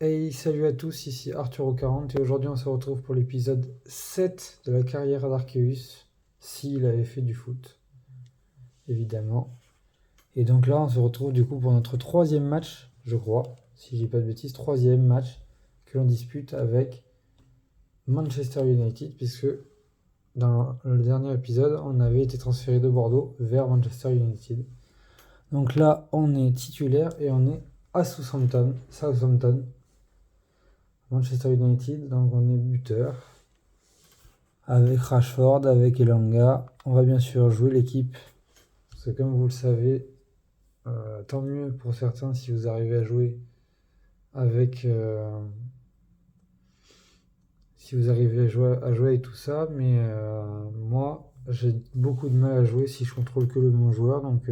Hey, salut à tous, ici Arturo40 et aujourd'hui on se retrouve pour l'épisode 7 de la carrière d'Arceus, s'il avait fait du foot, évidemment. Et donc là on se retrouve du coup pour notre troisième match, je crois, si je dis pas de bêtises, troisième match que l'on dispute avec Manchester United, puisque dans le dernier épisode on avait été transféré de Bordeaux vers Manchester United. Donc là on est titulaire et on est à Southampton. Manchester United, donc on est buteur. Avec Rashford, avec Elanga. On va bien sûr jouer l'équipe. Parce que comme vous le savez, tant mieux pour certains si vous arrivez à jouer avec... si vous arrivez à jouer et tout ça. Mais moi, j'ai beaucoup de mal à jouer si je contrôle que mon joueur. Donc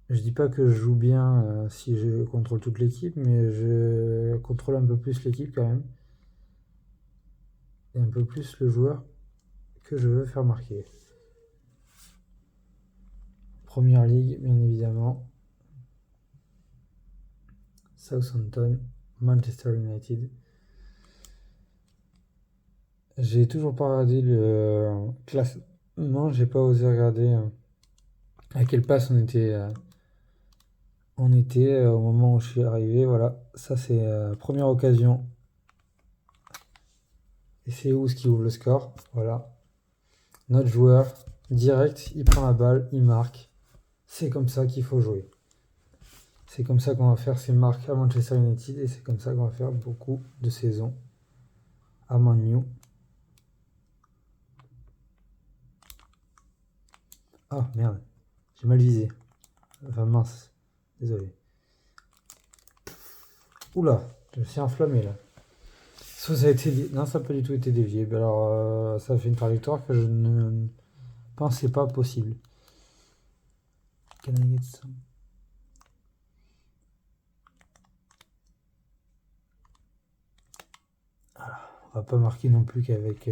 je dis pas que je joue bien si je contrôle toute l'équipe. Mais je contrôle un peu plus l'équipe quand même. Et un peu plus le joueur que je veux faire marquer. Première ligue, bien évidemment. Southampton, Manchester United. J'ai toujours pas regardé le classement, j'ai pas osé regarder à quelle place on était au moment où je suis arrivé. Voilà, ça c'est première occasion. Et c'est où ce qui ouvre le score. Voilà, notre joueur direct, il prend la balle, il marque. C'est comme ça qu'il faut jouer. C'est comme ça qu'on va faire ses marques à Manchester United et c'est comme ça qu'on va faire beaucoup de saisons à Man U. Ah merde, j'ai mal visé. Enfin mince, désolé. Oula, je me suis enflammé là. Soit ça a été... Non, ça n'a pas du tout été dévié. Alors, ça fait une trajectoire que je ne pensais pas possible. Can I get some? Voilà. On va pas marquer non plus qu'avec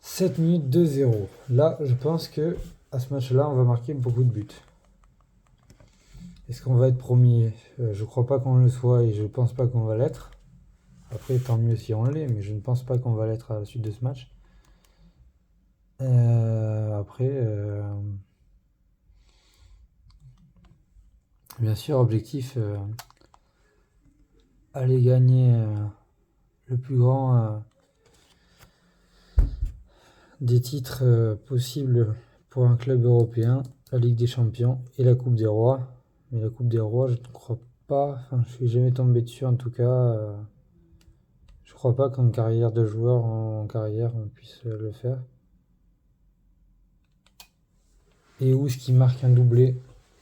7 minutes 2-0. Là, je pense que à ce match-là, on va marquer beaucoup de buts. Est-ce qu'on va être premier? Je crois pas qu'on le soit et je pense pas qu'on va l'être. Après, tant mieux si on l'est, mais je ne pense pas qu'on va l'être à la suite de ce match. Après, bien sûr, objectif, aller gagner le plus grand des titres possibles pour un club européen, la Ligue des Champions et la Coupe des Rois. Mais la Coupe des Rois, je ne crois pas, enfin je suis jamais tombé dessus en tout cas. Je crois pas qu'en carrière de joueur, en carrière, on puisse le faire. Et où ce qui marque un doublé?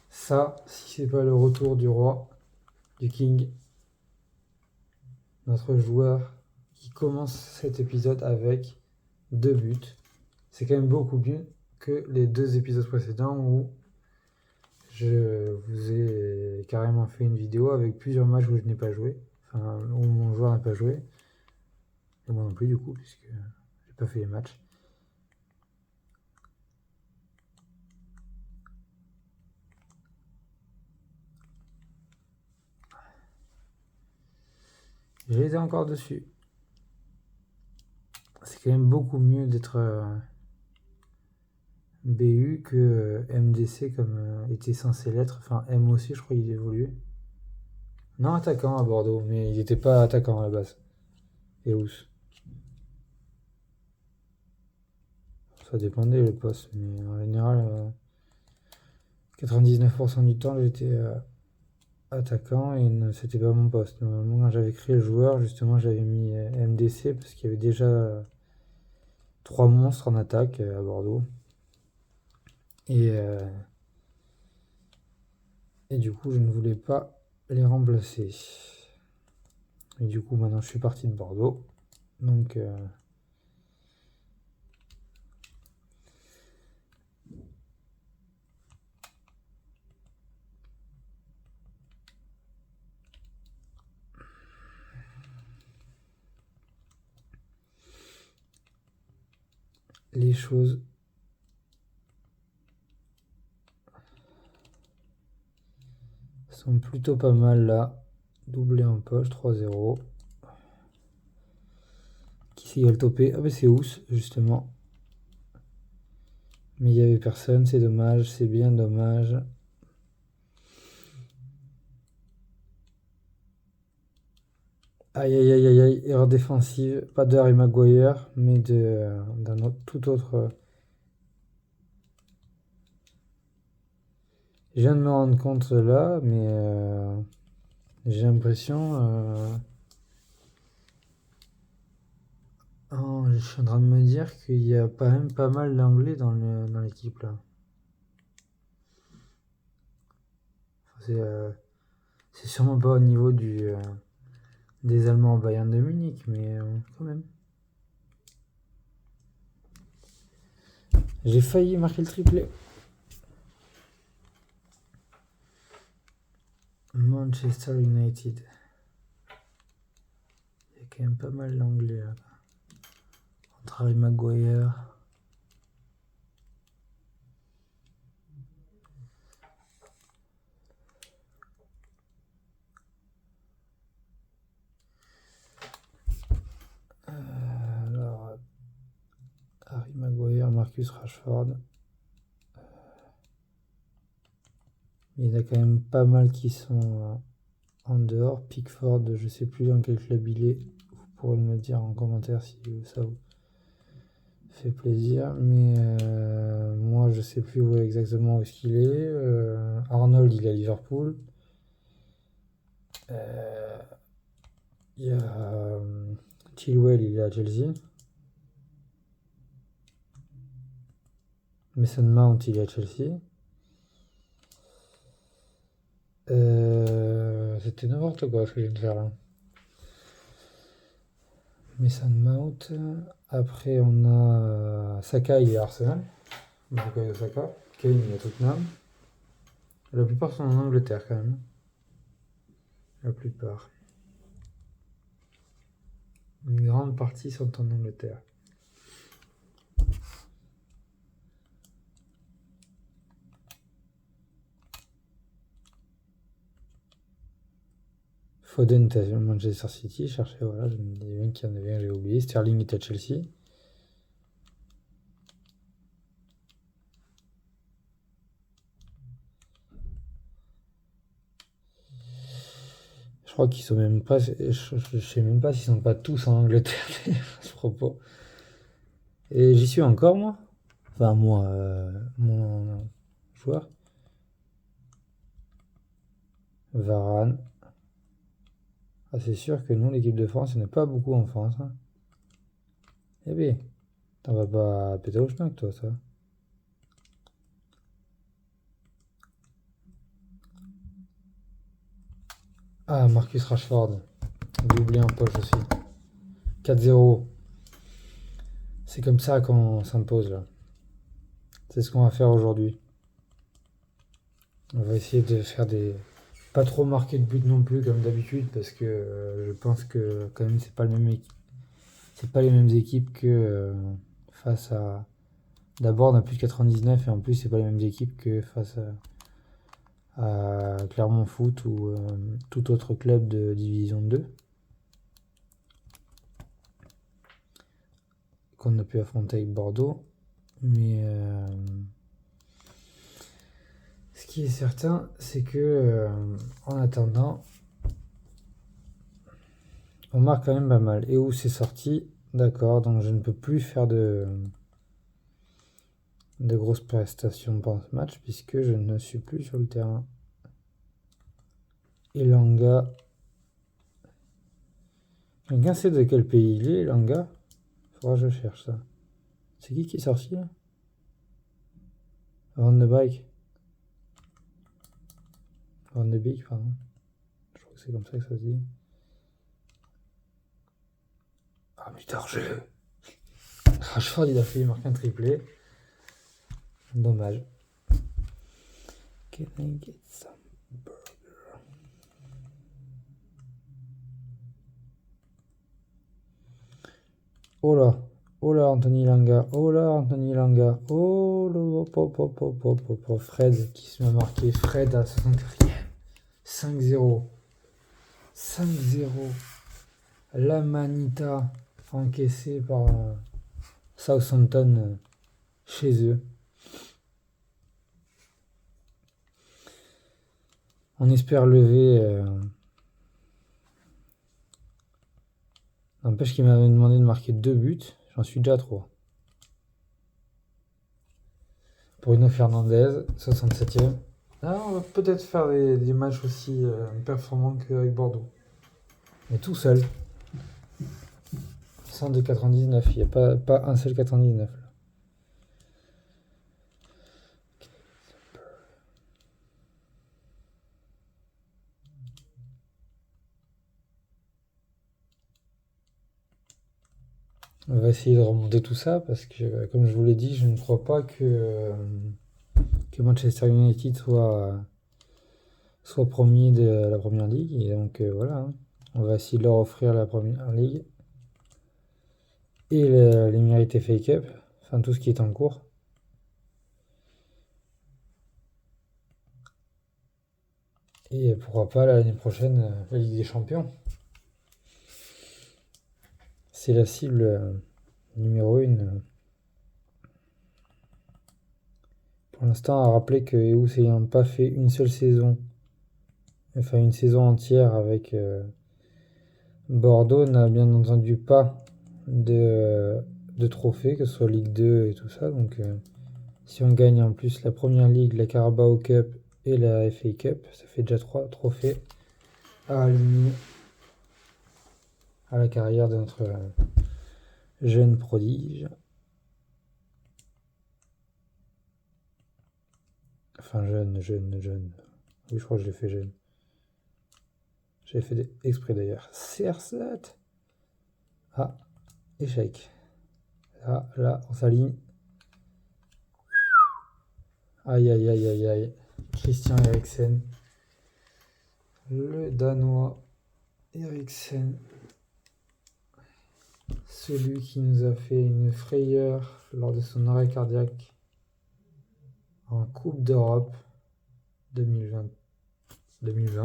Ça, si c'est pas le retour du roi, du King, notre joueur qui commence cet épisode avec 2 buts. C'est quand même beaucoup mieux que les 2 épisodes précédents où je vous ai carrément fait une vidéo avec plusieurs matchs où je n'ai pas joué, enfin où mon joueur n'a pas joué, et moi non plus du coup, puisque j'ai pas fait les matchs. J'ai été encore dessus. C'est quand même beaucoup mieux d'être BU que MDC comme était censé l'être. Enfin M aussi, je crois qu'il évolue. Non, attaquant à Bordeaux, mais il n'était pas attaquant à la base. Et où? Ça dépendait le poste, mais en général, 99% du temps, j'étais attaquant et c'était pas mon poste. Normalement, quand j'avais créé le joueur, justement, j'avais mis MDC parce qu'il y avait déjà 3 monstres en attaque à Bordeaux. Et, euh, et du coup, je ne voulais pas les remplacer. Et du coup, maintenant, je suis parti de Bordeaux. Donc, les choses sont plutôt pas mal là. Doublé en poche, 3-0. Qui c'est qui va le toper? Ah bah c'est Ous, justement. Mais il n'y avait personne, c'est dommage, c'est bien dommage. Aïe aïe aïe aïe aïe, erreur défensive. Pas de Harry Maguire, mais d'un tout autre. Je viens de me rendre compte là, mais j'ai l'impression. Je suis en train de me dire qu'il y a quand même pas mal d'anglais dans l'équipe là. C'est sûrement pas au niveau des Allemands au Bayern de Munich, mais quand même. J'ai failli marquer le triplé. Manchester United. Il y a quand même pas mal d'anglais là. Entre Harry Maguire. Alors, Harry Maguire, Marcus Rashford. Il y en a quand même pas mal qui sont en dehors. Pickford, je sais plus dans quel club il est. Vous pourrez me dire en commentaire si ça vous fait plaisir. Mais moi, je sais plus exactement où est-ce qu'il est. Arnold, il est à Liverpool. Il y a Chilwell, il est à Chelsea. Mason Mount, il est à Chelsea. C'était n'importe quoi ce que je viens de faire là. Mason Mount. Après, on a Saka, il est à Arsenal. Bukayo Saka. Kane, il est à Tottenham. La plupart sont en Angleterre quand même. La plupart. Une grande partie sont en Angleterre. Foden était à Manchester City, cherchez, voilà, je me disais bien qu'il y en avait un, j'ai oublié. Sterling était à Chelsea. Je crois qu'ils sont même pas. Je sais même pas s'ils sont pas tous en Angleterre à ce propos. Et j'y suis encore, moi. Enfin, moi, mon joueur. Varane. Ah, c'est sûr que nous, l'équipe de France, il n'y en a pas beaucoup en France. Hein. Eh bien, t'en vas pas péter au schnock, toi, ça. Ah, Marcus Rashford. Doublé en poche aussi. 4-0. C'est comme ça qu'on s'impose, là. C'est ce qu'on va faire aujourd'hui. On va essayer de faire des... Pas trop marquer de but non plus, comme d'habitude, parce que je pense que, quand même, c'est pas les mêmes équipes que face à... D'abord, on a plus de 99, et en plus, c'est pas les mêmes équipes que face à Clermont Foot ou tout autre club de Division 2 qu'on a pu affronter avec Bordeaux. Mais ce qui est certain, c'est que en attendant, on marque quand même pas mal. Et où c'est sorti, d'accord, donc je ne peux plus faire de grosses prestations pendant ce match puisque je ne suis plus sur le terrain. Elanga. Quelqu'un sait de quel pays il est, Elanga? Faudra que je cherche ça. C'est qui est sorti là? Van de Beek. Van de Beek, pardon. Je crois que c'est comme ça que ça se dit. Ah, mais d'argent. Rashford, il a fait marquer un triplé. Dommage. Can I get some burger? Oh là. Oh là, Anthony Langa. Oh là, Anthony Langa. Oh là, Fred qui se met marqué. Fred à 64e. 5-0. 5-0. La Manita encaissée par Southampton chez eux. On espère lever. N'empêche qu'il m'avait demandé de marquer 2 buts. J'en suis déjà à 3. Bruno Fernandes, 67e. Ah, on va peut-être faire des matchs aussi performants qu'avec Bordeaux. Mais tout seul. 102,99. Il n'y a pas un seul 99 là. On va essayer de remonter tout ça parce que, comme je vous l'ai dit, je ne crois pas que Manchester United soit premier de la Première Ligue. Et donc voilà, hein. On va essayer de leur offrir la Première Ligue et l'Emirates FA Cup, enfin tout ce qui est en cours. Et pourquoi pas l'année prochaine la Ligue des Champions. C'est la cible numéro 1. Pour l'instant, à rappeler que Eus n'ayant pas fait une seule saison, enfin une saison entière avec Bordeaux, n'a bien entendu pas de trophées, que ce soit Ligue 2 et tout ça. Donc si on gagne en plus la Première Ligue, la Carabao Cup et la FA Cup, ça fait déjà 3 trophées à aligner à la carrière de notre jeune prodige. Enfin jeune. Oui, je crois que je l'ai fait jeune. J'ai fait exprès d'ailleurs. CR7. Ah, échec. Là, on s'aligne. Aïe. Christian Eriksen. Le Danois Eriksen. Celui qui nous a fait une frayeur lors de son arrêt cardiaque en Coupe d'Europe 2020,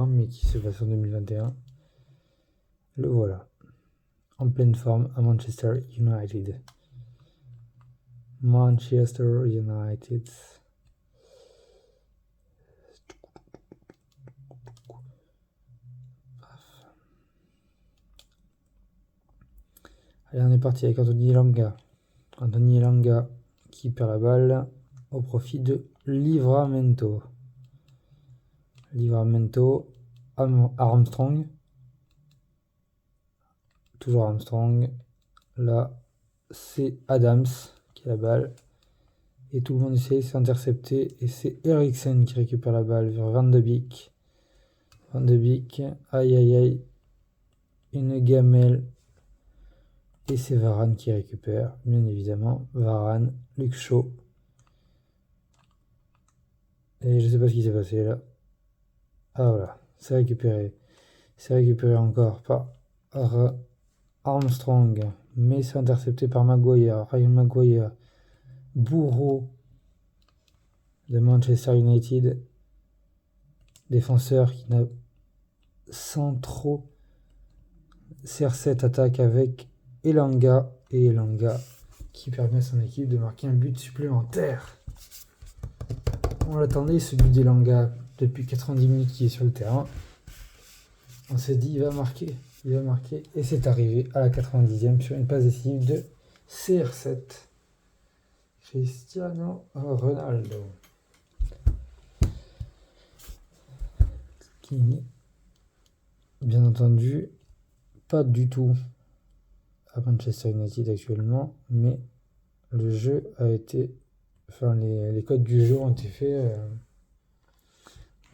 mais qui se passe en 2021. Le voilà. En pleine forme à Manchester United. Allez, on est parti avec Anthony Elanga. Anthony Elanga qui perd la balle au profit de Livramento. Armstrong. Toujours Armstrong. Là, c'est Adams qui a la balle. Et tout le monde essaie de s'intercepter. Et c'est Eriksen qui récupère la balle vers Van de Beek. Aïe. Une gamelle. Et c'est Varane qui récupère, bien évidemment. Varane, Luke Shaw. Et je sais pas ce qui s'est passé là. Ah voilà, c'est récupéré. C'est récupéré encore par Armstrong. Mais c'est intercepté par Maguire. Ryan Maguire. Bourreau de Manchester United. Défenseur qui n'a sans trop. CR7 attaque avec Elanga. Et Elanga qui permet à son équipe de marquer un but supplémentaire. On l'attendait ce but d'Elanga depuis 90 minutes qu'il est sur le terrain. On s'est dit il va marquer. Et c'est arrivé à la 90e sur une passe décisive de CR7. Cristiano Ronaldo. Qui n'est bien entendu pas du tout à Manchester United actuellement, mais le jeu a été... Enfin, les codes du jeu ont été faits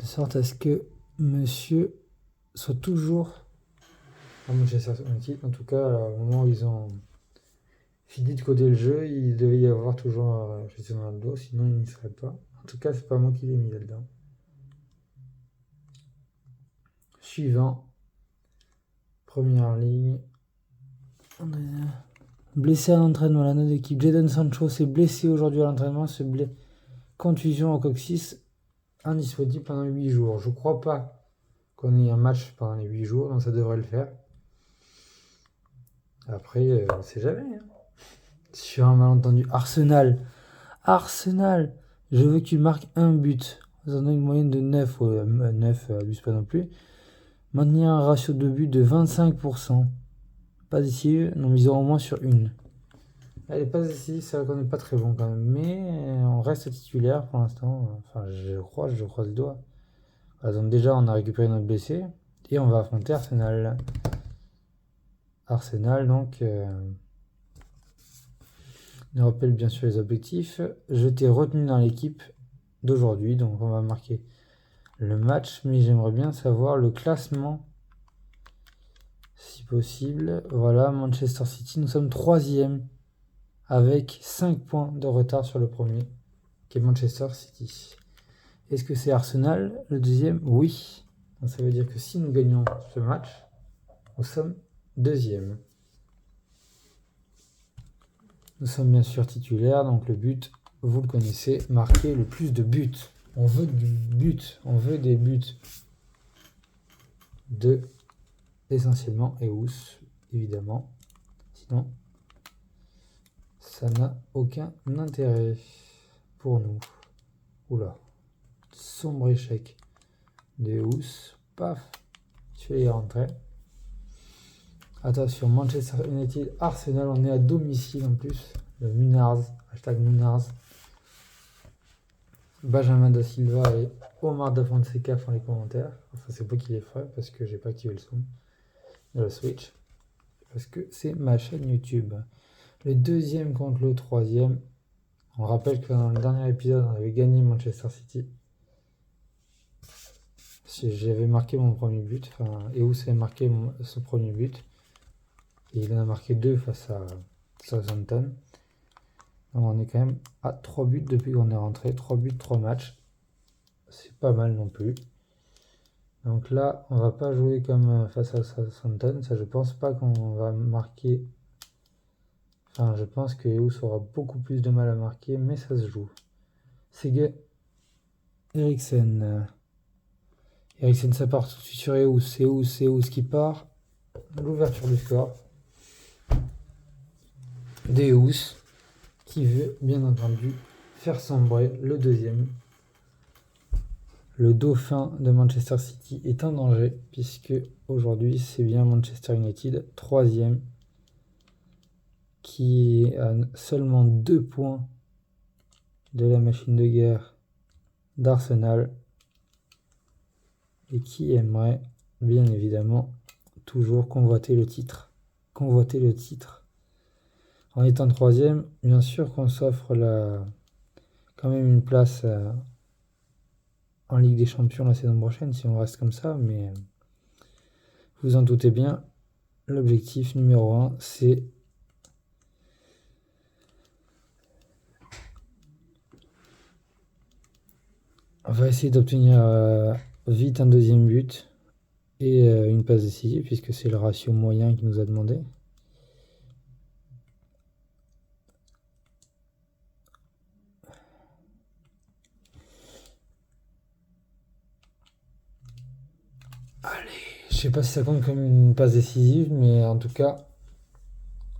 de sorte à ce que monsieur soit toujours à Manchester United. En tout cas, au moment où ils ont fini de coder le jeu, il devait y avoir toujours Cristiano Ronaldo, sinon il n'y serait pas. En tout cas, c'est pas moi qui l'ai mis là-dedans. Suivant. Première ligne. On est blessé à l'entraînement. La note d'équipe. Jadon Sancho s'est blessé aujourd'hui à l'entraînement. Contusion au coccyx. Indisponible pendant 8 jours. Je crois pas qu'on ait un match pendant les 8 jours, donc ça devrait le faire. Après, on sait jamais. Hein. Sur un malentendu. Arsenal, je veux que tu marques un but. Vous en avez une moyenne de 9, 9, abuse pas non plus. Maintenir un ratio de but de 25%. Pas décisif, non misons au moins sur une. Elle est pas décisive, c'est vrai qu'on n'est pas très bon quand même. Mais on reste titulaire pour l'instant. Enfin, je croise le doigt. Voilà, donc déjà, on a récupéré notre blessé. Et on va affronter Arsenal. Donc... Je rappelle bien sûr les objectifs. Je t'ai retenu dans l'équipe d'aujourd'hui, donc on va marquer le match, mais j'aimerais bien savoir le classement, si possible. Voilà, Manchester City, nous sommes 3e, avec 5 points de retard sur le premier, qui est Manchester City. Est-ce que c'est Arsenal, le deuxième? Oui. Donc ça veut dire que si nous gagnons ce match, nous sommes 2e. Nous sommes bien sûr titulaires, donc le but, vous le connaissez, marquer le plus de buts. On veut du but, on veut des buts de essentiellement Eus, évidemment. Sinon, ça n'a aucun intérêt pour nous. Oula, sombre échec de Eus, paf, tu es rentré. Attention, Manchester United, Arsenal, on est à domicile en plus. Le Munars, hashtag Munars. Benjamin Da Silva et Omar Da Fonseca font les commentaires. Enfin, c'est pas qui les ferait parce que j'ai pas activé le son de la Switch. Parce que c'est ma chaîne YouTube. Le deuxième contre le troisième. On rappelle que dans le dernier épisode, on avait gagné Manchester City. J'avais marqué mon premier but. Enfin, Eus avait marqué son premier but. Et il en a marqué 2 face à Southampton. Donc on est quand même à 3 buts depuis qu'on est rentré. 3 buts, 3 matchs. C'est pas mal non plus. Donc là, on va pas jouer comme face à Southampton. Ça, je pense pas qu'on va marquer. Enfin, je pense que Eus aura beaucoup plus de mal à marquer, mais ça se joue. Sege Eriksen. Eriksen, ça part tout de suite sur Eus. C'est Eus qui part. L'ouverture du score. Deus qui veut bien entendu faire sombrer le deuxième. Le dauphin de Manchester City est en danger puisque aujourd'hui c'est bien Manchester United, 3e, qui a seulement 2 points de la machine de guerre d'Arsenal et qui aimerait bien évidemment toujours convoiter le titre. En étant 3e, bien sûr qu'on s'offre quand même une place en Ligue des Champions la saison prochaine si on reste comme ça, mais vous en doutez bien, l'objectif numéro 1, c'est on va essayer d'obtenir vite un deuxième but et une passe décisive puisque c'est le ratio moyen qui nous a demandé. Allez, je sais pas si ça compte comme une passe décisive, mais en tout cas,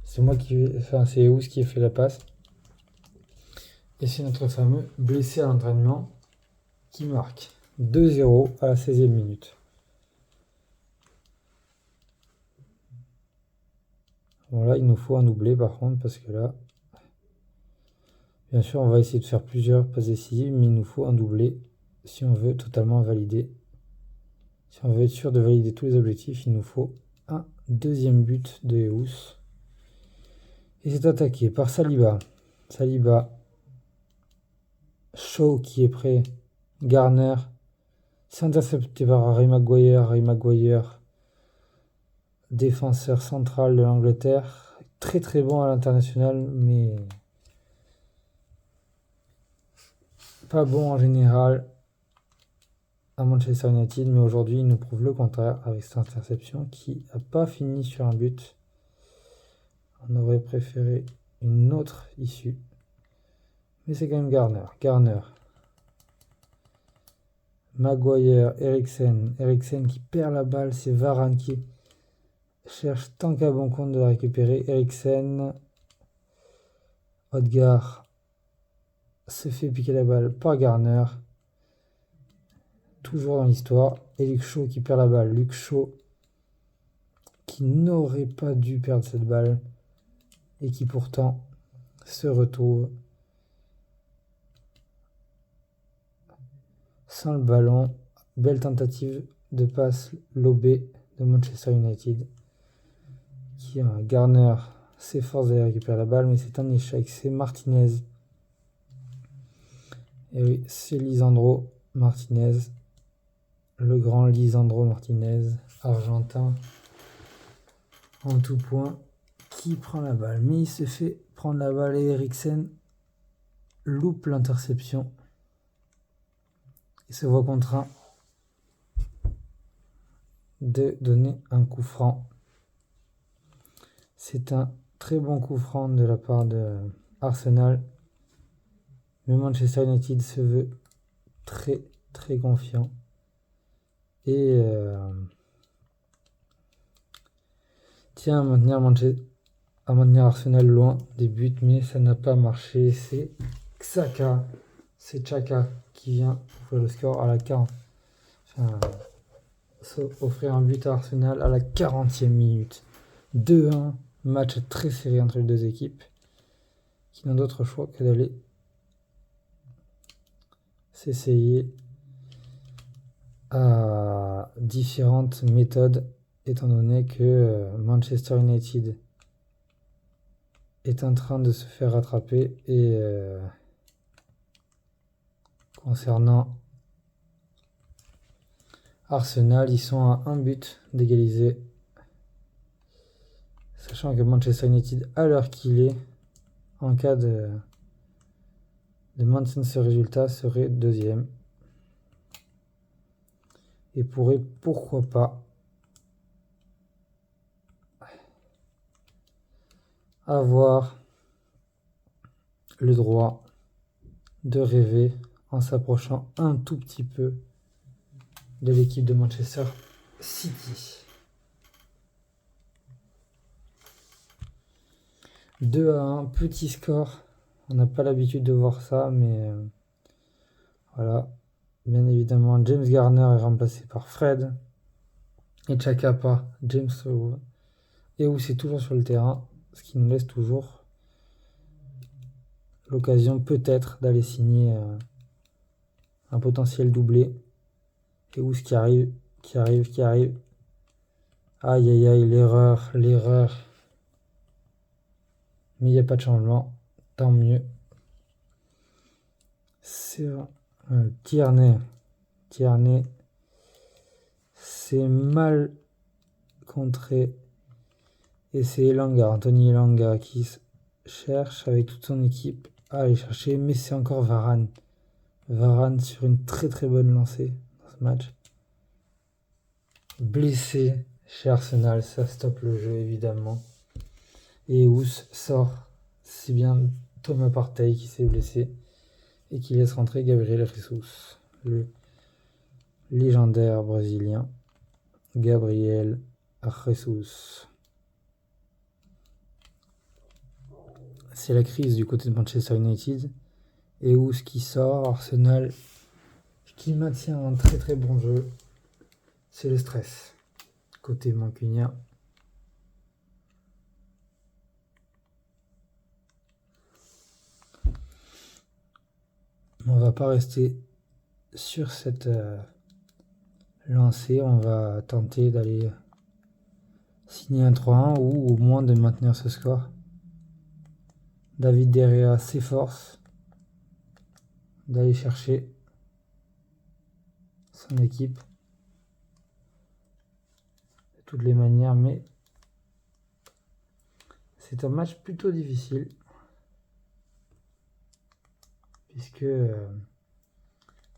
c'est c'est Eus qui a fait la passe. Et c'est notre fameux blessé à l'entraînement qui marque 2-0 à la 16e minute. Bon là, il nous faut un doublé par contre, parce que là, bien sûr, on va essayer de faire plusieurs passes décisives, mais il nous faut un doublé si on veut totalement valider. Si on veut être sûr de valider tous les objectifs, il nous faut un deuxième but de Eus. Et c'est attaqué par Saliba. Shaw qui est prêt. Garner. C'est intercepté par Harry Maguire. Défenseur central de l'Angleterre. Très très bon à l'international, mais pas bon en général à Manchester United. Mais aujourd'hui, il nous prouve le contraire avec cette interception qui n'a pas fini sur un but. On aurait préféré une autre issue. Mais c'est quand même Garner. Maguire, Eriksen. Eriksen qui perd la balle. C'est Varane qui cherche tant qu'à bon compte de la récupérer. Eriksen. Odegaard se fait piquer la balle par Garner. Toujours dans l'histoire. Et Luke Shaw qui perd la balle. Luke Shaw qui n'aurait pas dû perdre cette balle. Et qui pourtant se retrouve sans le ballon. Belle tentative de passe lobée de Manchester United. Qui Garner s'efforce de récupérer la balle, mais c'est un échec. C'est Martinez. Et oui, c'est Lisandro Martinez. Le grand Lisandro Martinez, argentin en tout point, qui prend la balle. Mais il se fait prendre la balle et Eriksen loupe l'interception. Il se voit contraint de donner un coup franc. C'est un très bon coup franc de la part de Arsenal. Mais Manchester United se veut très très confiant. Et tient à maintenir Arsenal loin des buts, mais ça n'a pas marché. C'est Xhaka. C'est Xhaka qui vient ouvrir le score à la 40. Enfin, offrir un but à Arsenal à la 40e minute. 2-1, match très serré entre les deux équipes qui n'ont d'autre choix que d'aller s'essayer à différentes méthodes, étant donné que Manchester United est en train de se faire rattraper. Et concernant Arsenal, ils sont à un but d'égaliser, sachant que Manchester United, à l'heure qu'il est, en cas de maintenir ce résultat, serait deuxième et pourrait, pourquoi pas, avoir le droit de rêver en s'approchant un tout petit peu de l'équipe de Manchester City. 2-1, petit score. On n'a pas l'habitude de voir ça, mais voilà. Bien évidemment, James Garner est remplacé par Fred. Et Xhaka par James Rowe. Et où c'est toujours sur le terrain, ce qui nous laisse toujours l'occasion peut-être d'aller signer un potentiel doublé. Et où ce qui arrive. Aïe aïe aïe, l'erreur. Mais il n'y a pas de changement, tant mieux. C'est Tierney, c'est mal contré. Et c'est Elanga, Anthony Elanga qui cherche avec toute son équipe à aller chercher. Mais c'est encore Varane. Varane sur une très très bonne lancée dans ce match. Blessé chez Arsenal, ça stoppe le jeu évidemment. Et Ous sort. C'est bien Thomas Partey qui s'est blessé et qui laisse rentrer Gabriel Jesus, le légendaire brésilien Gabriel Jesus. C'est la crise du côté de Manchester United. Et Ous qui sort, Arsenal qui maintient un très très bon jeu. C'est le stress côté mancunien. On va pas rester sur cette lancée, on va tenter d'aller signer un 3-1 ou au moins de maintenir ce score. David De Gea s'efforce d'aller chercher son équipe de toutes les manières, mais c'est un match plutôt difficile. Puisque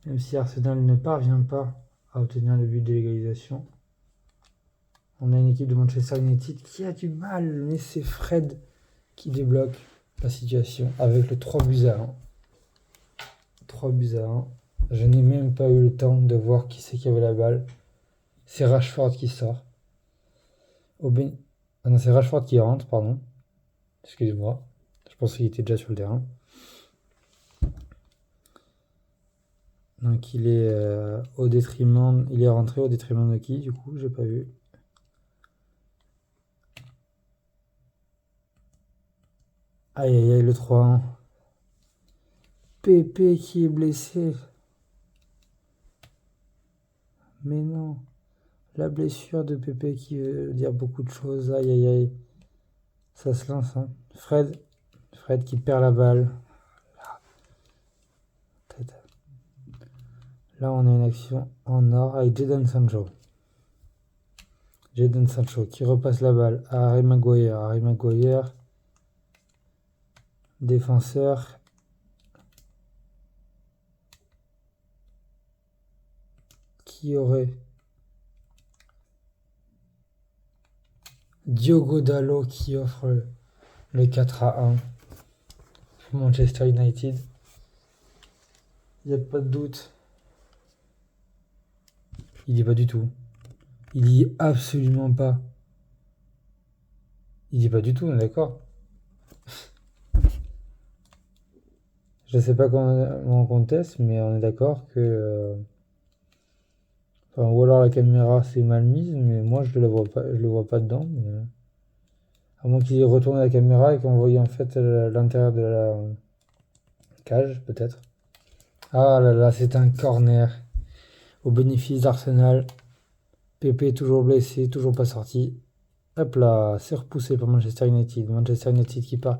même si Arsenal ne parvient pas à obtenir le but de l'égalisation, on a une équipe de Manchester United qui a du mal, mais c'est Fred qui débloque la situation avec le 3-1. 3-1. Je n'ai même pas eu le temps de voir qui c'est qui avait la balle. C'est Rashford qui sort. Ah non, c'est Rashford qui rentre, pardon. Excusez-moi. Je pensais qu'il était déjà sur le terrain. Donc il est il est rentré au détriment de qui du coup? J'ai pas vu. Aïe aïe aïe, le 3-1. Pépé qui est blessé. Mais non. La blessure de Pépé qui veut dire beaucoup de choses. Aïe aïe aïe. Ça se lance, hein. Fred qui perd la balle. Là, on a une action en or avec Jadon Sancho. Jadon Sancho qui repasse la balle à Harry Maguire. Harry Maguire, défenseur. Qui aurait Diogo Dalot qui offre le 4-1 pour Manchester United. Il n'y a pas de doute. Il n'y est pas du tout. Il n'y est absolument pas. Il n'y est pas du tout, on est d'accord. Je ne sais pas comment on conteste, mais on est d'accord que... ou alors la caméra c'est mal mise, mais moi je le vois pas dedans. Mais, à moins qu'il ait retourné la caméra et qu'on voyait en fait l'intérieur de la cage, peut-être. Ah là là, c'est un corner. Au bénéfice d'Arsenal. Pépé toujours blessé, toujours pas sorti. Hop là, c'est repoussé par Manchester United. Manchester United qui part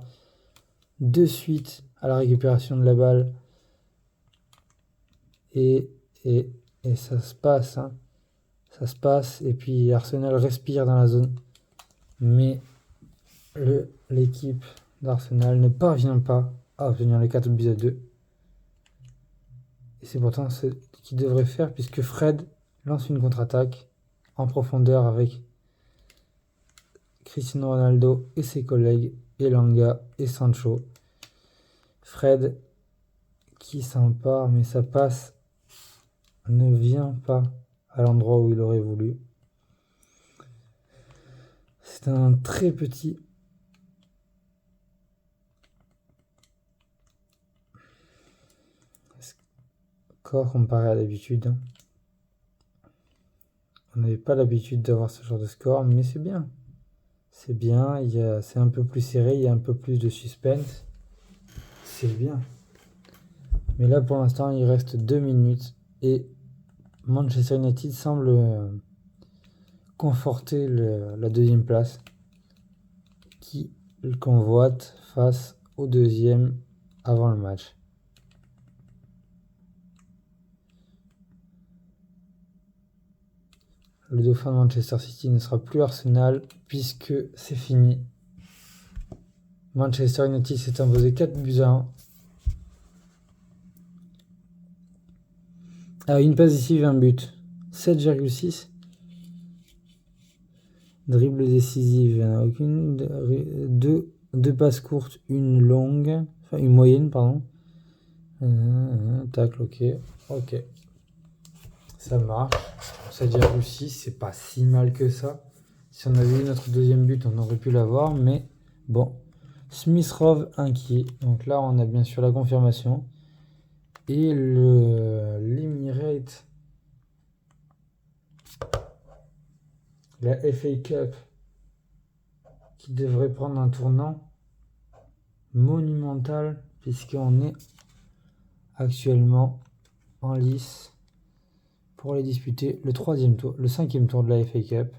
de suite à la récupération de la balle. Et ça se passe, hein. Ça se passe. Et puis Arsenal respire dans la zone. Mais l'équipe d'Arsenal ne parvient pas à obtenir les 4 buts à 2. Et c'est pourtant ce qu'il devrait faire puisque Fred lance une contre-attaque en profondeur avec Cristiano Ronaldo et ses collègues Elanga et Sancho. Fred qui s'empare mais sa passe ne vient pas à l'endroit où il aurait voulu. C'est un très petit score comparé à d'habitude. On n'avait pas l'habitude d'avoir ce genre de score, mais c'est bien. C'est bien, c'est un peu plus serré, il y a un peu plus de suspense. C'est bien. Mais là, pour l'instant, il reste 2 minutes et Manchester United semble conforter la deuxième place qui convoite face au deuxième avant le match. Le dauphin de Manchester City ne sera plus Arsenal puisque c'est fini. Manchester United s'est imposé 4 buts à 1. Ah, une passe décisive, un but. 7,6. Dribble décisive, il n'y en a aucune. Deux passes courtes, une longue. Enfin, une moyenne, pardon. Tacle, ok. Ok. Ça marche. 7,6, c'est pas si mal que ça. Si on avait eu notre deuxième but, on aurait pu l'avoir, mais bon. Smith Rowe inquiet. Donc là, on a bien sûr la confirmation. Et l'Emirates, la FA Cup, qui devrait prendre un tournant monumental, puisqu'on est actuellement en lice pour aller disputer le 5e tour de la FA Cup.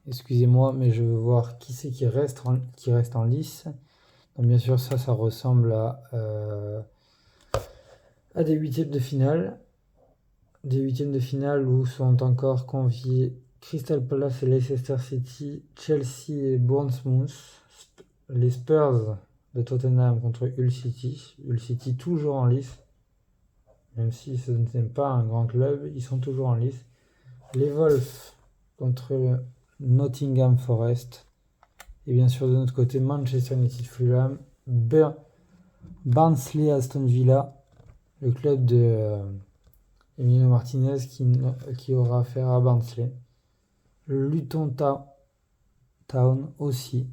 Excusez-moi, mais je veux voir qui c'est qui reste en lice. Donc bien sûr, ça ressemble à des huitièmes de finale. Des huitièmes de finale où sont encore conviés Crystal Palace et Leicester City, Chelsea et Bournemouth, les Spurs de Tottenham contre Hull City. Hull City toujours en lice. Même si ce n'est pas un grand club, ils sont toujours en lice. Les Wolves contre Nottingham Forest. Et bien sûr de notre côté Manchester United Fulham, Barnsley Aston Villa, le club de Emilio Martinez qui aura affaire à Barnsley. Le Luton Town aussi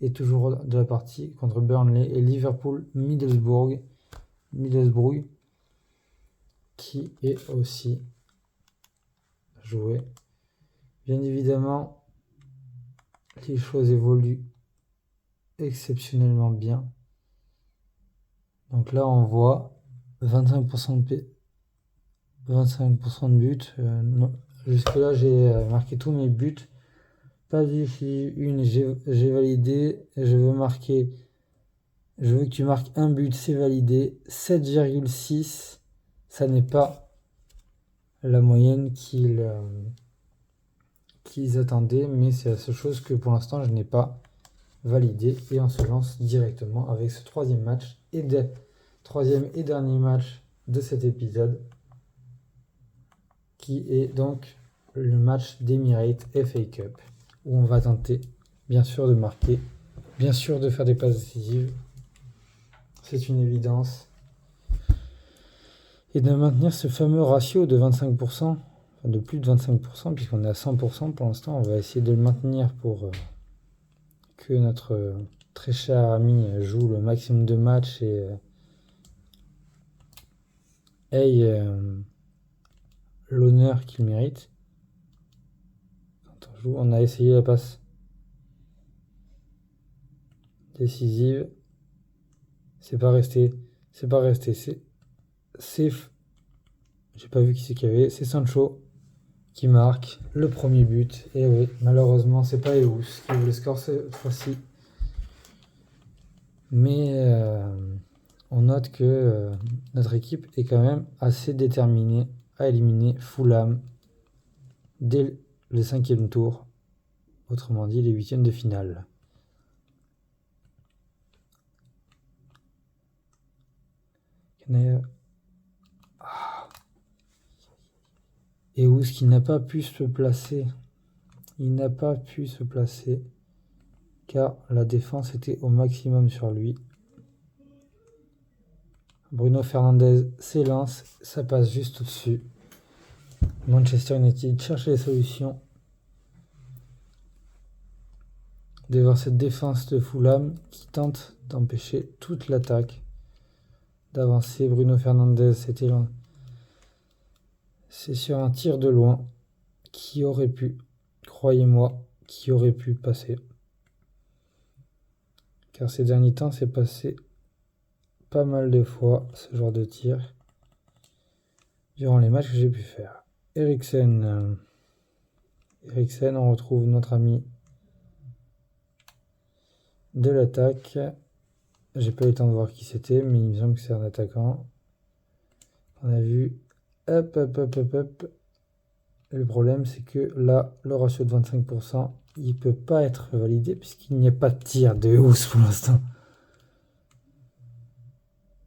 est toujours de la partie contre Burnley. Et Liverpool Middlesbrough qui est aussi joué. Bien évidemment, les choses évoluent exceptionnellement bien. Donc là, on voit 25% de buts. Jusque-là, j'ai marqué tous mes buts. Pas ici une, j'ai validé. Je veux que tu marques un but, c'est validé. 7,6, ça n'est pas la moyenne qu'ils attendaient, mais c'est la seule chose que pour l'instant je n'ai pas validé. Et on se lance directement avec ce troisième et dernier match de cet épisode, qui est donc le match d'Emirates FA Cup, où on va tenter bien sûr de marquer, bien sûr de faire des passes décisives, c'est une évidence, et de maintenir ce fameux ratio de 25%, enfin de plus de 25%, puisqu'on est à 100% pour l'instant. On va essayer de le maintenir pour que notre très cher ami joue le maximum de matchs et ait l'honneur qu'il mérite. Quand on joue, on a essayé la passe décisive, c'est pas resté, j'ai pas vu qui c'est qu'il y avait, c'est Sancho qui marque le premier but. Et oui, malheureusement, c'est pas Eus qui ouvre le score cette fois-ci. Mais on note que notre équipe est quand même assez déterminée à éliminer Fulham dès le 5e tour, autrement dit les 8e de finale. Eus qui n'a pas pu se placer. Il n'a pas pu se placer car la défense était au maximum sur lui. Bruno Fernandes s'élance, ça passe juste au-dessus. Manchester United cherche les solutions. Devant cette défense de Fulham qui tente d'empêcher toute l'attaque d'avancer. Bruno Fernandes s'est élancé. C'est sur un tir de loin qui aurait pu, croyez-moi, qui aurait pu passer. Car ces derniers temps, c'est passé pas mal de fois ce genre de tir durant les matchs que j'ai pu faire. Eriksen, on retrouve notre ami de l'attaque. J'ai pas eu le temps de voir qui c'était, mais il me semble que c'est un attaquant. On a vu. Hop. Le problème, c'est que là, le ratio de 25%, il peut pas être validé puisqu'il n'y a pas de tir de Eus pour l'instant.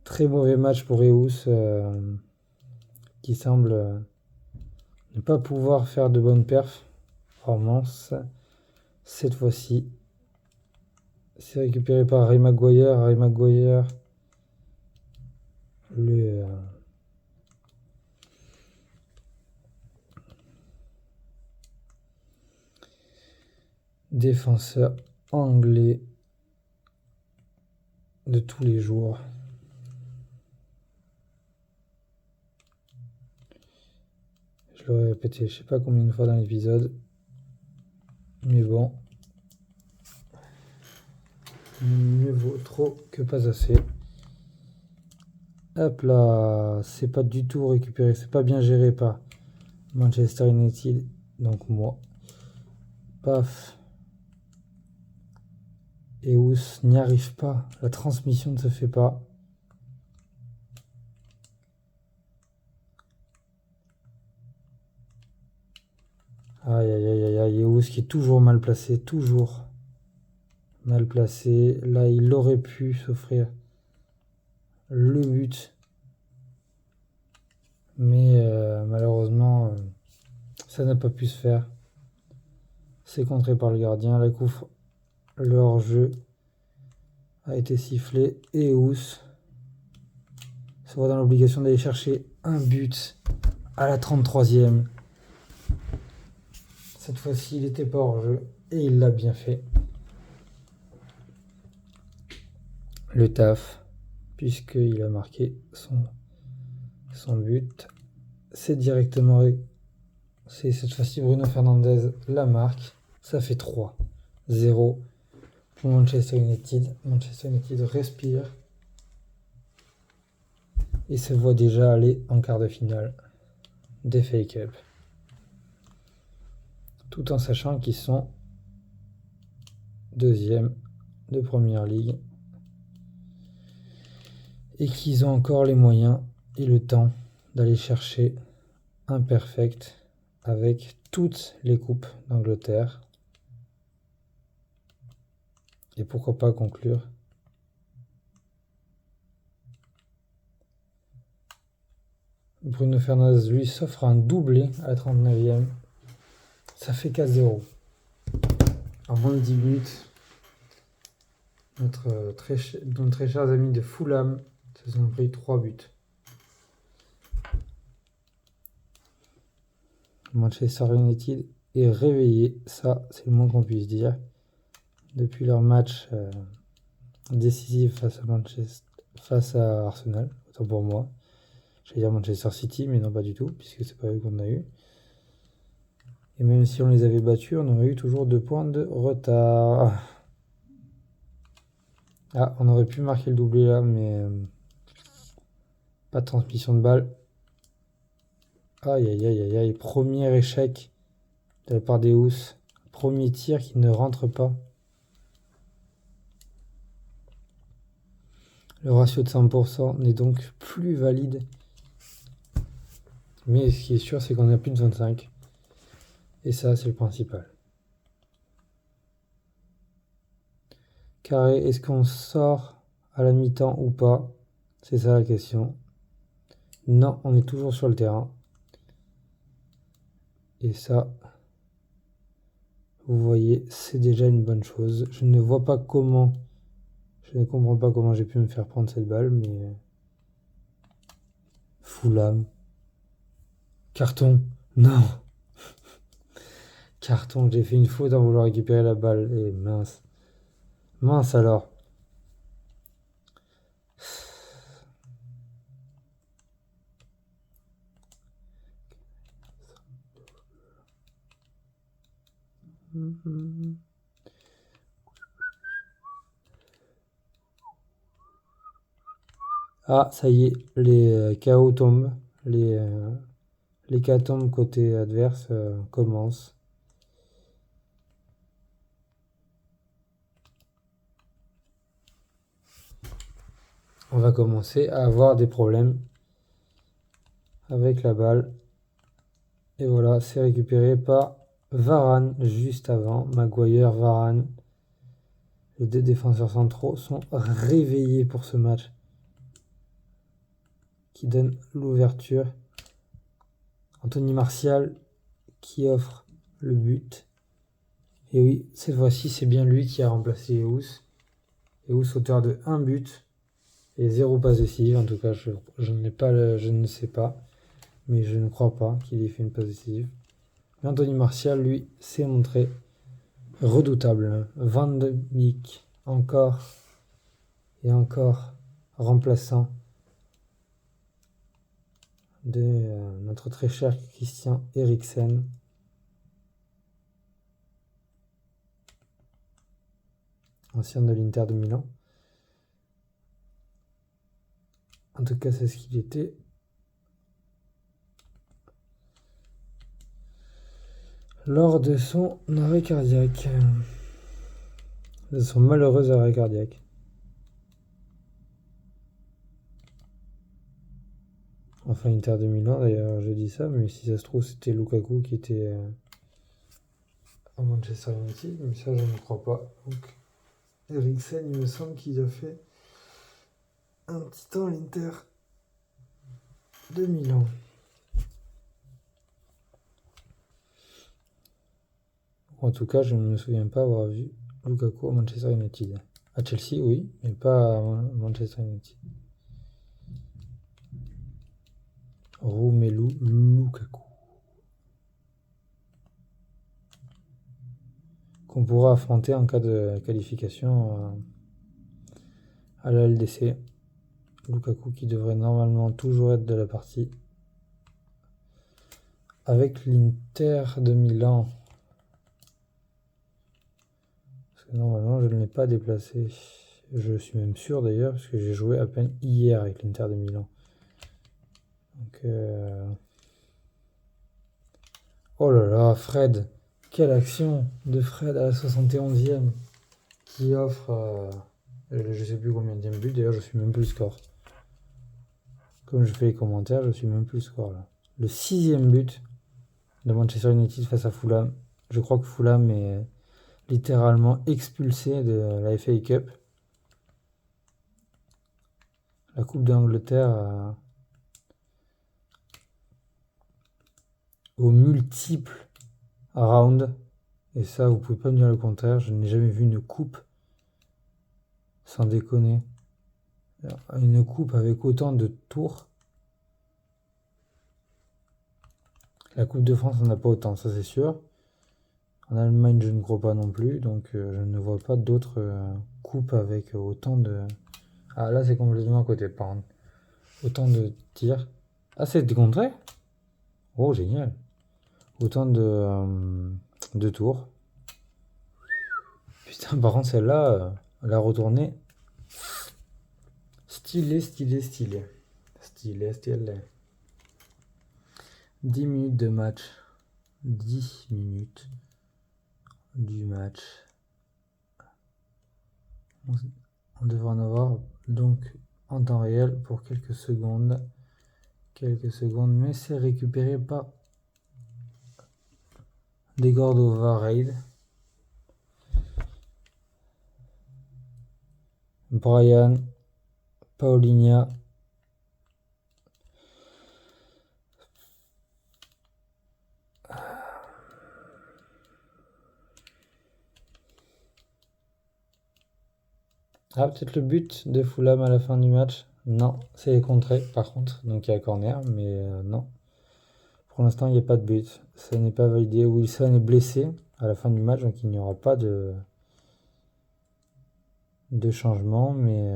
Très mauvais match pour Eus, qui semble ne pas pouvoir faire de bonnes performances. Cette fois-ci, c'est récupéré par Harry Maguire. Le défenseur anglais de tous les jours. Je l'aurais répété je sais pas combien de fois dans l'épisode, mais bon, mieux vaut trop que pas assez. Hop là, c'est pas du tout récupéré, c'est pas bien géré par Manchester United, donc moi. Paf. Eus n'y arrive pas, la transmission ne se fait pas. Aïe, Eus qui est toujours mal placé, Là, il aurait pu s'offrir le but, mais malheureusement, ça n'a pas pu se faire. C'est contré par le gardien. Le hors-jeu a été sifflé et Eus se voit dans l'obligation d'aller chercher un but à la 33e. Cette fois-ci, il n'était pas hors jeu et il l'a bien fait. Le taf, puisqu'il a marqué son but. C'est directement... C'est cette fois-ci Bruno Fernandes la marque. Ça fait 3-0 pour Manchester United. Manchester United respire et se voit déjà aller en quart de finale des FA Cup. Tout en sachant qu'ils sont deuxième de Première Ligue et qu'ils ont encore les moyens et le temps d'aller chercher un perfect avec toutes les coupes d'Angleterre. Et pourquoi pas conclure Bruno Fernandes lui s'offre un doublé à la 39e. Ça fait 4-0. En moins de 10 minutes, notre très chers amis de Fulham se sont pris 3 buts. Manchester United est réveillé, ça c'est le moins qu'on puisse dire. Depuis leur match décisif face à Arsenal, autant pour moi. J'allais dire Manchester City, mais non pas du tout, puisque c'est pas eux qu'on a eu. Et même si on les avait battus, on aurait eu toujours 2 points de retard. Ah, on aurait pu marquer le doublé là, mais pas de transmission de balle. Aïe aïe aïe aïe aïe, premier échec de la part des Housses. Premier tir qui ne rentre pas. Le ratio de 100% n'est donc plus valide. Mais ce qui est sûr, c'est qu'on a plus de 25. Et ça, c'est le principal. Carré, est-ce qu'on sort à la mi-temps ou pas? C'est ça la question. Non, on est toujours sur le terrain. Et ça, vous voyez, c'est déjà une bonne chose. Je ne vois pas comment... Je ne comprends pas comment j'ai pu me faire prendre cette balle, mais... Fulham. Carton. Non. Carton, j'ai fait une faute en vouloir récupérer la balle. Et mince. Mince alors. Ah, ça y est, les KO tombent. Les KO tombent côté adverse commencent. On va commencer à avoir des problèmes avec la balle. Et voilà, c'est récupéré par Varane juste avant. Maguire, Varane. Les 2 défenseurs centraux sont réveillés pour ce match qui donne l'ouverture. Anthony Martial qui offre le but. Et oui, cette fois-ci, c'est bien lui qui a remplacé Eus. Eus, auteur de 1 but et 0 passe décisive. En tout cas, je ne sais pas. Mais je ne crois pas qu'il ait fait une passe décisive. Mais Anthony Martial, lui, s'est montré redoutable. Van de Beek, encore et encore remplaçant de notre très cher Christian Eriksen. Ancien de l'Inter de Milan. En tout cas, c'est ce qu'il était. Lors de son arrêt cardiaque. De son malheureux arrêt cardiaque. Enfin, Inter de Milan, d'ailleurs, je dis ça, mais si ça se trouve, c'était Lukaku qui était à Manchester United, mais ça, je ne crois pas. Donc, Eriksen, il me semble qu'il a fait un petit temps à l'Inter de Milan. En tout cas, je ne me souviens pas avoir vu Lukaku à Manchester United. À Chelsea, oui, mais pas à Manchester United. Romelu Lukaku. Qu'on pourra affronter en cas de qualification à la LDC. Lukaku qui devrait normalement toujours être de la partie. Avec l'Inter de Milan. Parce que normalement je ne l'ai pas déplacé. Je suis même sûr d'ailleurs parce que j'ai joué à peine hier avec l'Inter de Milan. Donc oh là là, Fred. Quelle action de Fred à la 71e qui offre je sais plus combien de but, d'ailleurs je suis même plus le score. Comme je fais les commentaires, je suis même plus le score là. Le 6e but de Manchester United face à Fulham. Je crois que Fulham est littéralement expulsé de la FA Cup. La Coupe d'Angleterre aux multiples rounds. Et ça, vous pouvez pas me dire le contraire. Je n'ai jamais vu une coupe, sans déconner, une coupe avec autant de tours. La Coupe de France, on n'a pas autant, ça c'est sûr. En Allemagne, je ne crois pas non plus, donc je ne vois pas d'autres coupes avec autant de... Ah là, c'est complètement à côté, par contre. Autant de tirs. Ah, c'est décontré? Oh, génial. Autant de tours. Putain, par contre, celle-là, la retournée. Stylé. 10 minutes de match. 10 minutes du match. On devrait en avoir donc en temps réel pour quelques secondes, mais c'est récupéré par Degordova Raid. Brian, Paulinha, ah, peut-être le but de Fulham à la fin du match. Non, c'est contré par contre, donc il y a corner, mais non. Pour l'instant, il n'y a pas de but. Ça n'est pas validé. Wilson est blessé à la fin du match, donc il n'y aura pas de changement, mais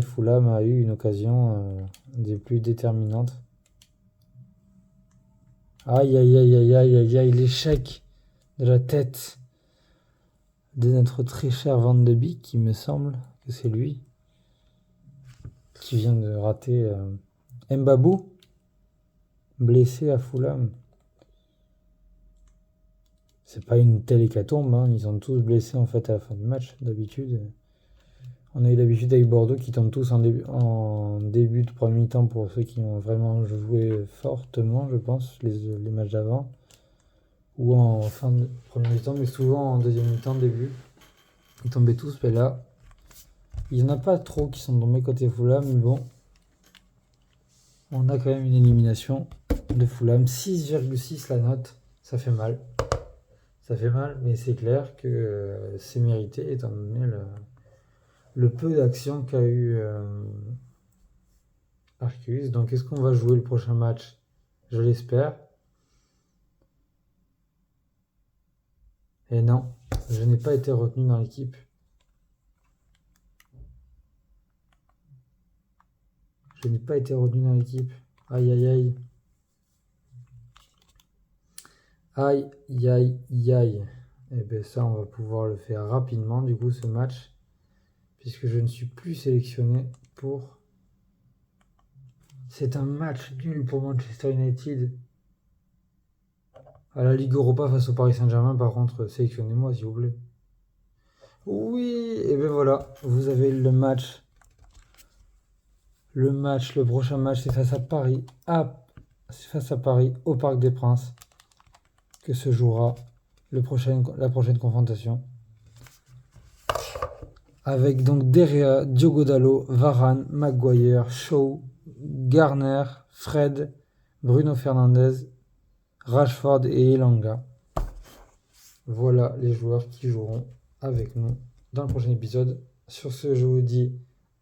Fulham a eu une occasion des plus déterminantes. Aïe, l'échec de la tête de notre très cher Van de Beek, il me semble que c'est lui qui vient de rater Mbabou, blessé à Fulham. C'est pas une telle hécatombe, hein. Ils sont tous blessés en fait à la fin du match, d'habitude. On a eu l'habitude avec Bordeaux qui tombent tous en début de premier mi-temps pour ceux qui ont vraiment joué fortement, je pense, les matchs d'avant. Ou en fin de premier mi-temps, mais souvent en deuxième mi-temps, début. Ils tombaient tous, mais là, il n'y en a pas trop qui sont tombés côté Fulham, mais bon. On a quand même une élimination de Fulham. 6,6 la note, ça fait mal. Ça fait mal, mais c'est clair que c'est mérité étant donné le peu d'action qu'a eu Arceus. Donc est-ce qu'on va jouer le prochain match? Je l'espère. Et non, je n'ai pas été retenu dans l'équipe. Aïe. Et bien ça, on va pouvoir le faire rapidement, du coup, ce match. Puisque je ne suis plus sélectionné pour... C'est un match nul pour Manchester United. À la Ligue Europa face au Paris Saint-Germain, par contre, sélectionnez-moi s'il vous plaît. Oui, et bien voilà, vous avez le match. Le prochain match, c'est face à Paris. C'est face à Paris, au Parc des Princes, que se jouera la prochaine confrontation. Avec donc Derrea, Diogo Dalot, Varane, Maguire, Shaw, Garner, Fred, Bruno Fernandes, Rashford et Elanga. Voilà les joueurs qui joueront avec nous dans le prochain épisode. Sur ce, je vous dis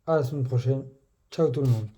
à la semaine prochaine. Ciao tout le monde.